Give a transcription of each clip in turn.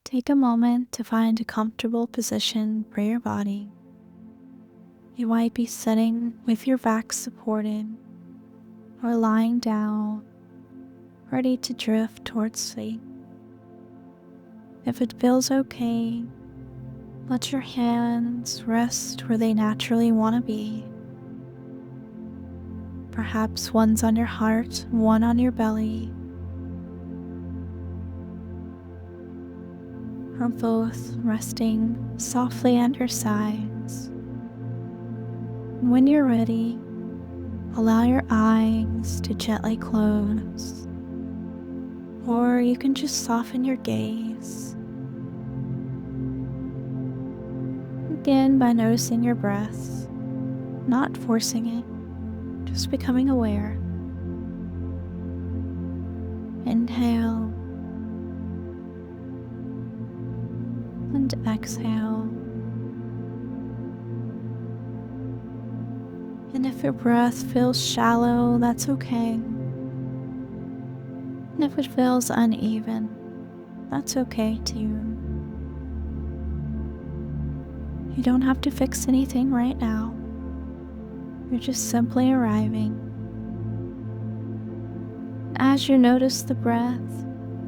Take a moment to find a comfortable position for your body. You might be sitting with your back supported or lying down, ready to drift towards sleep. If it feels okay, let your hands rest where they naturally want to be. Perhaps one's on your heart, one on your belly, or both resting softly at your sides. When you're ready, allow your eyes to gently close, or you can just soften your gaze. Begin by noticing your breath, not forcing it, just becoming aware. Inhale and exhale. And if your breath feels shallow, that's okay. And if it feels uneven, that's okay too. You don't have to fix anything right now. You're just simply arriving. As you notice the breath,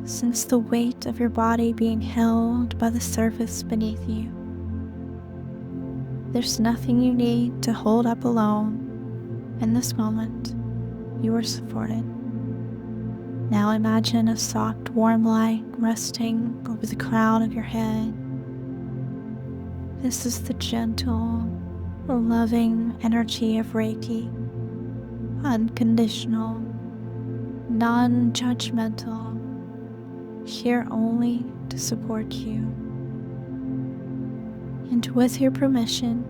sense the weight of your body being held by the surface beneath you. There's nothing you need to hold up alone. In this moment, you are supported. Now imagine a soft, warm light resting over the crown of your head. This is the gentle, loving energy of Reiki, unconditional, non-judgmental, here only to support you. And with your permission,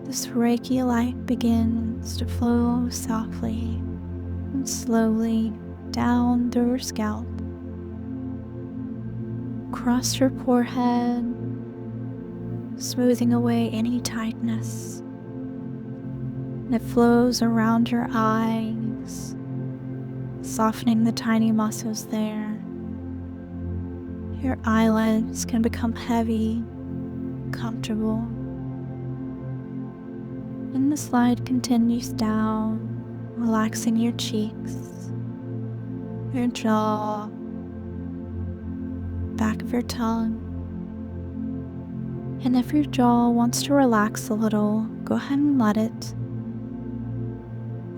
this Reiki light begins to flow softly and slowly down through your scalp, across your forehead, smoothing away any tightness. And it flows around your eyes, softening the tiny muscles there. Your eyelids can become heavy, comfortable. And the slide continues down, relaxing your cheeks, your jaw, back of your tongue. And if your jaw wants to relax a little, go ahead and let it.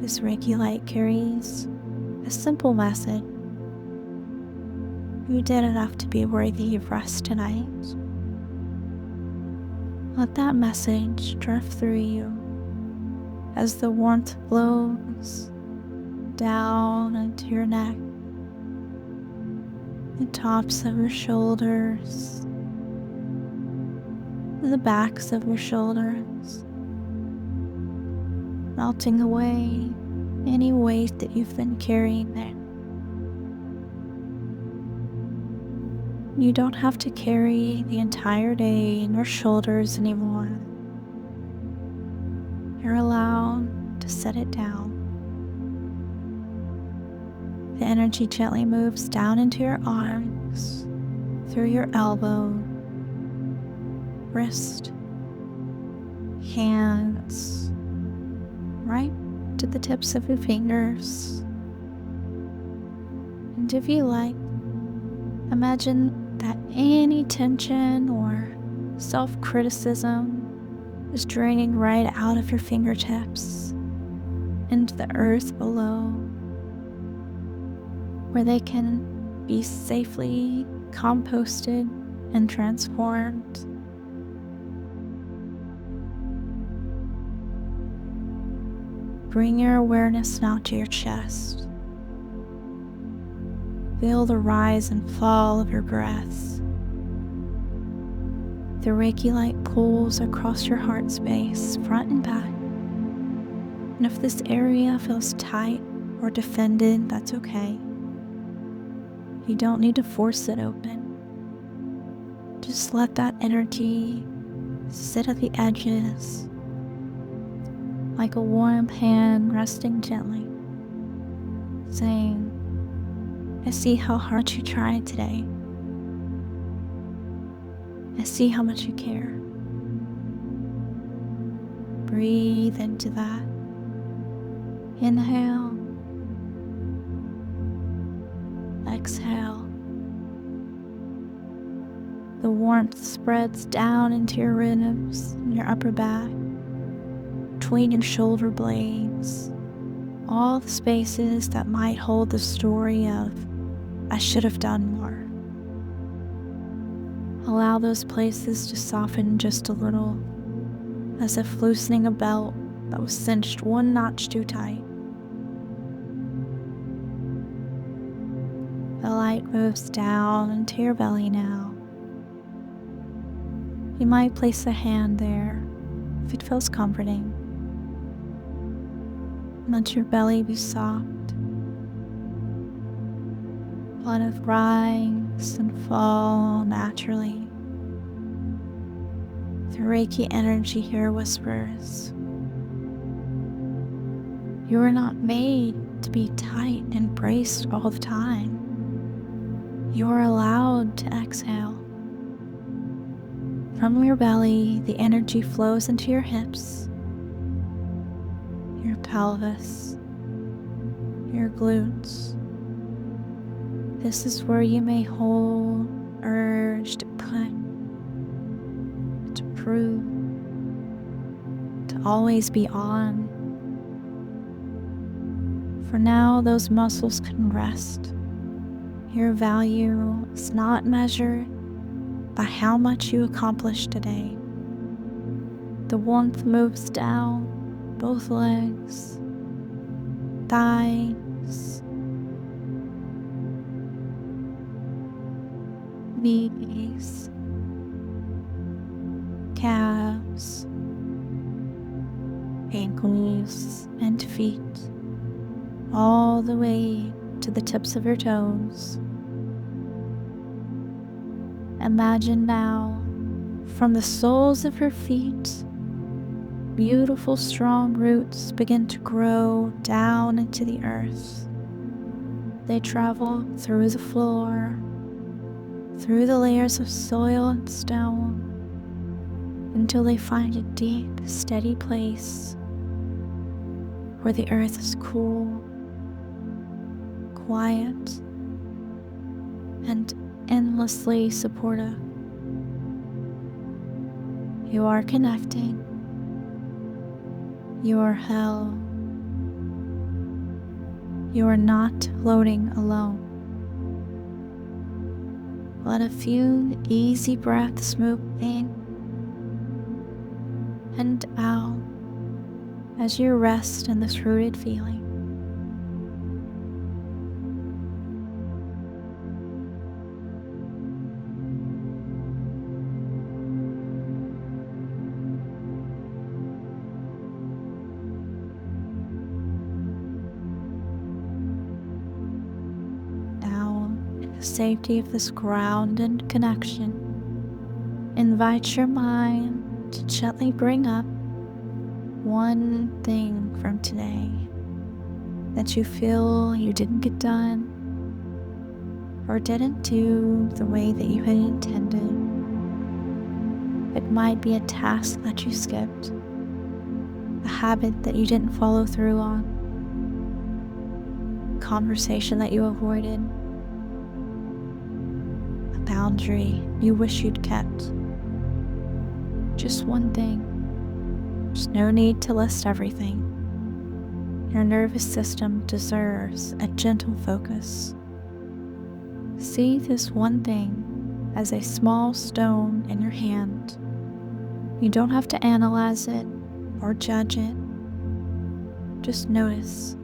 This Reiki light carries a simple message. You did enough to be worthy of rest tonight. Let that message drift through you as the warmth flows down into your neck, the tops of your shoulders, the backs of your shoulders, melting away any weight that you've been carrying there. You don't have to carry the entire day in your shoulders anymore. You're allowed to set it down. The energy gently moves down into your arms, through your elbow, wrist, hands, right to the tips of your fingers. And if you like, imagine that any tension or self-criticism is draining right out of your fingertips into the earth below, where they can be safely composted and transformed. Bring your awareness now to your chest. Feel the rise and fall of your breath. The Reiki light pulls across your heart space, front and back. And if this area feels tight or defended, that's okay. You don't need to force it open. Just let that energy sit at the edges, like a warm hand resting gently, saying, I see how hard you tried today. and see how much you care. Breathe into that. Inhale. Exhale. The warmth spreads down into your ribs and your upper back, between your shoulder blades, all the spaces that might hold the story of, I should have done more. Allow those places to soften just a little, as if loosening a belt that was cinched one notch too tight. The light moves down into your belly now. You might place a hand there if it feels comforting. Let your belly be soft. Let it rise and fall naturally. The Reiki energy here whispers, you are not made to be tight and braced all the time. You are allowed to exhale. From your belly, the energy flows into your hips, your pelvis, your glutes. This is where you may hold urge to put, to prove, to always be on. For now, those muscles can rest. Your value is not measured by how much you accomplish today. The warmth moves down both legs, thighs, knees, calves, ankles, and feet, all the way to the tips of your toes. Imagine now, from the soles of your feet, beautiful strong roots begin to grow down into the earth. They travel through the floor, through the layers of soil and stone, until they find a deep, steady place where the earth is cool, quiet, and endlessly supportive. You are connecting. You are held. You are not floating alone. Let a few easy breaths move in and out as you rest in this rooted feeling. Now, in the safety of this ground and connection, invite your mind to gently bring up one thing from today that you feel you didn't get done or didn't do the way that you had intended. It might be a task that you skipped, a habit that you didn't follow through on, a conversation that you avoided, a boundary you wish you'd kept. Just one thing. There's no need to list everything. Your nervous system deserves a gentle focus. See this one thing as a small stone in your hand. You don't have to analyze it or judge it. Just notice.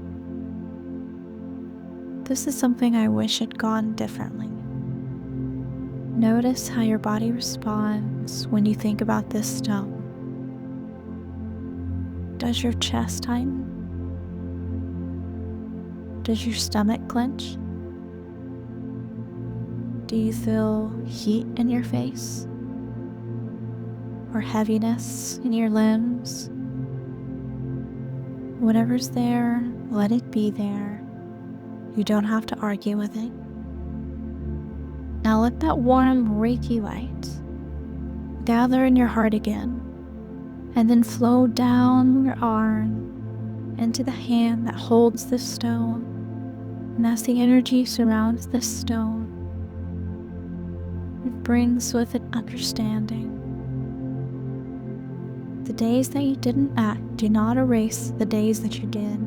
This is something I wish had gone differently. Notice how your body responds when you think about this stone. Does your chest tighten? Does your stomach clench? Do you feel heat in your face? Or heaviness in your limbs? Whatever's there, let it be there. You don't have to argue with it. Now let that warm Reiki light gather in your heart again, and then flow down your arm into the hand that holds this stone. And as the energy surrounds this stone, it brings with it understanding. The days that you didn't act do not erase the days that you did.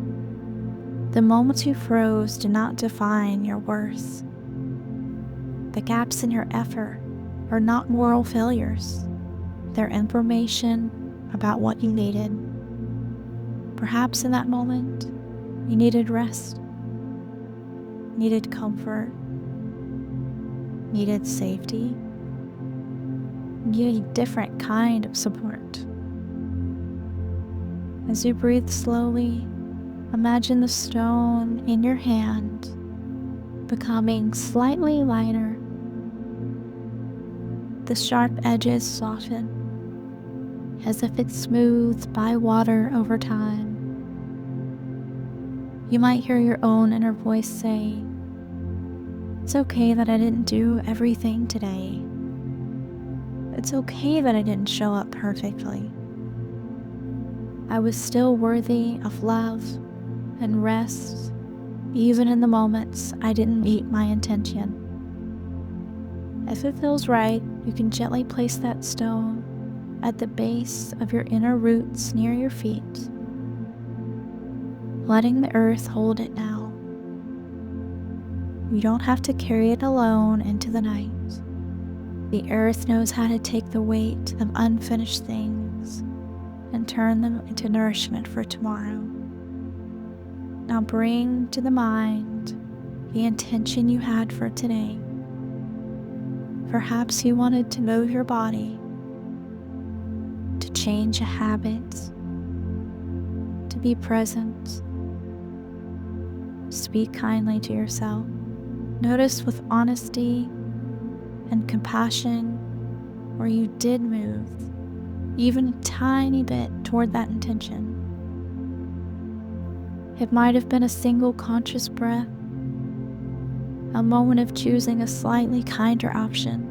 The moments you froze do not define your worth. The gaps in your effort are not moral failures. They're information about what you needed. Perhaps in that moment, you needed rest, needed comfort, needed safety, needed a different kind of support. As you breathe slowly, imagine the stone in your hand becoming slightly lighter. The sharp edges soften, as if it's smoothed by water over time. You might hear your own inner voice say, "It's okay that I didn't do everything today. It's okay that I didn't show up perfectly. I was still worthy of love and rest, even in the moments I didn't meet my intention." If it feels right, you can gently place that stone at the base of your inner roots near your feet, letting the earth hold it now. You don't have to carry it alone into the night. The earth knows how to take the weight of unfinished things and turn them into nourishment for tomorrow. Now bring to the mind the intention you had for today. Perhaps you wanted to move your body, to change a habit, to be present. Speak kindly to yourself. Notice with honesty and compassion where you did move, even a tiny bit toward that intention. It might have been a single conscious breath, a moment of choosing a slightly kinder option,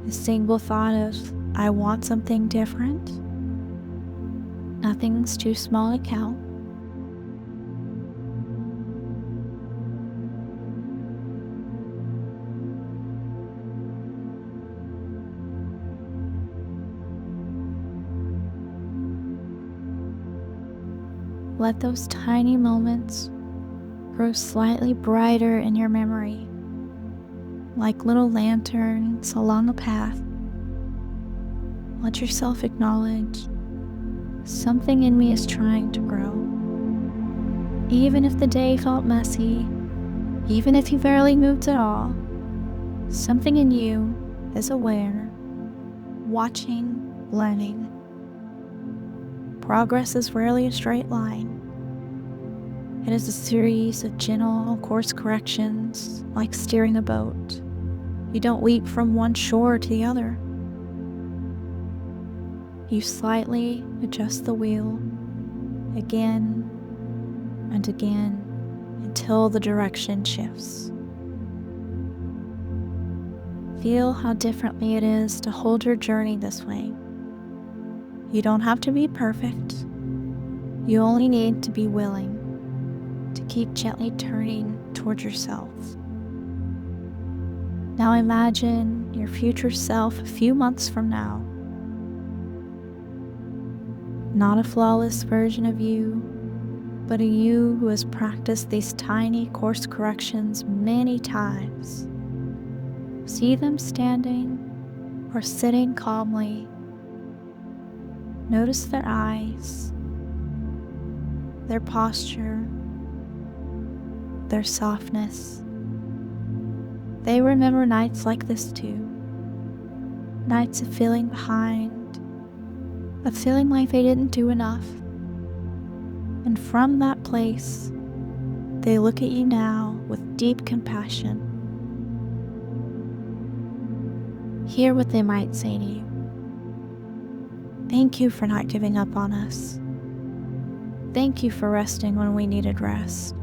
a single thought of, "I want something different." Nothing's too small to count. Let those tiny moments grow slightly brighter in your memory, like little lanterns along a path. Let yourself acknowledge, something in me is trying to grow. Even if the day felt messy, even if you barely moved at all, something in you is aware, watching, learning. Progress is rarely a straight line. It is a series of gentle course corrections, like steering a boat. You don't leap from one shore to the other. You slightly adjust the wheel again and again until the direction shifts. Feel how differently it is to hold your journey this way. You don't have to be perfect. You only need to be willing to keep gently turning toward yourself. Now imagine your future self a few months from now. Not a flawless version of you, but a you who has practiced these tiny course corrections many times. See them standing or sitting calmly. Notice their eyes, their posture, their softness. They remember nights like this too. Nights of feeling behind, of feeling like they didn't do enough. And from that place, they look at you now with deep compassion. Hear what they might say to you. Thank you for not giving up on us. Thank you for resting when we needed rest.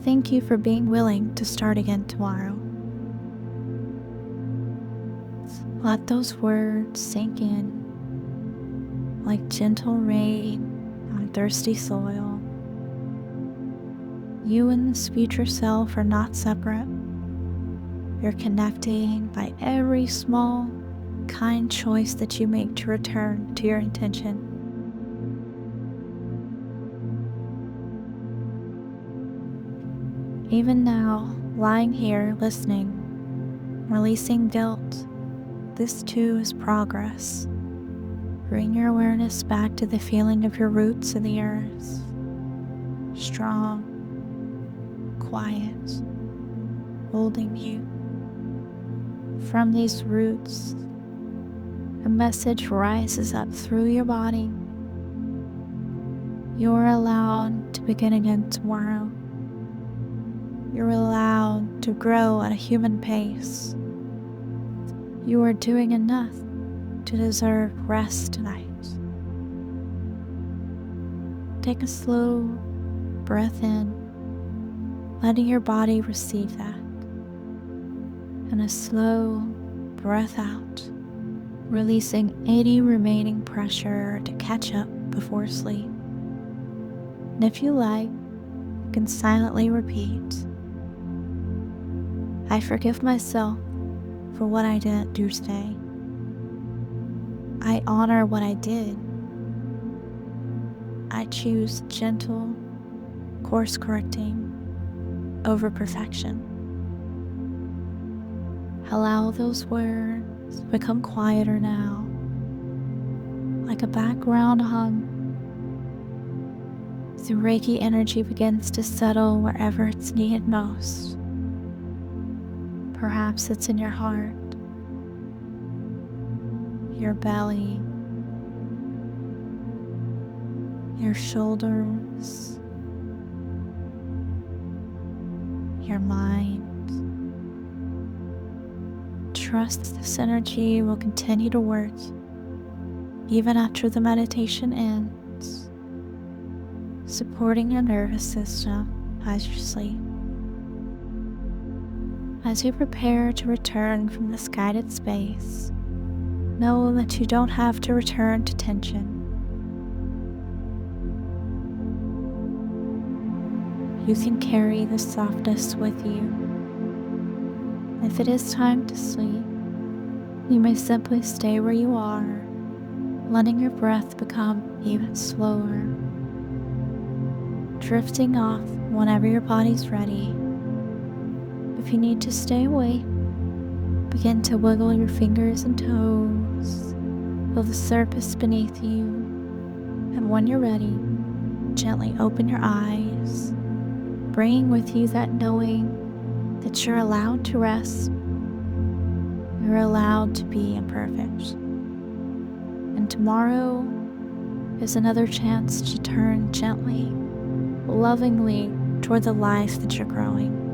Thank you for being willing to start again tomorrow. Let those words sink in like gentle rain on thirsty soil. You and this future self are not separate. You're connecting by every small, kind choice that you make to return to your intention. Even now, lying here listening, releasing guilt, this too is progress. Bring your awareness back to the feeling of your roots in the earth. Strong, quiet, holding you. From these roots, a message rises up through your body. You're allowed to begin again tomorrow. You're allowed to grow at a human pace. You are doing enough to deserve rest tonight. Take a slow breath in, letting your body receive that, and a slow breath out, releasing any remaining pressure to catch up before sleep. And if you like, you can silently repeat, I forgive myself for what I didn't do today. I honor what I did. I choose gentle course correcting over perfection. Allow those words become quieter now, like a background hum. The Reiki energy begins to settle wherever it's needed most. Perhaps it's in your heart, your belly, your shoulders, your mind. Trust this energy will continue to work even after the meditation ends, supporting your nervous system as you sleep. As you prepare to return from this guided space, know that you don't have to return to tension. You can carry the softness with you. If it is time to sleep, you may simply stay where you are, letting your breath become even slower, drifting off whenever your body's ready. If you need to stay awake, begin to wiggle your fingers and toes, feel the surface beneath you, and when you're ready, gently open your eyes, bringing with you that knowing that you're allowed to rest, you're allowed to be imperfect. And tomorrow is another chance to turn gently, lovingly toward the life that you're growing.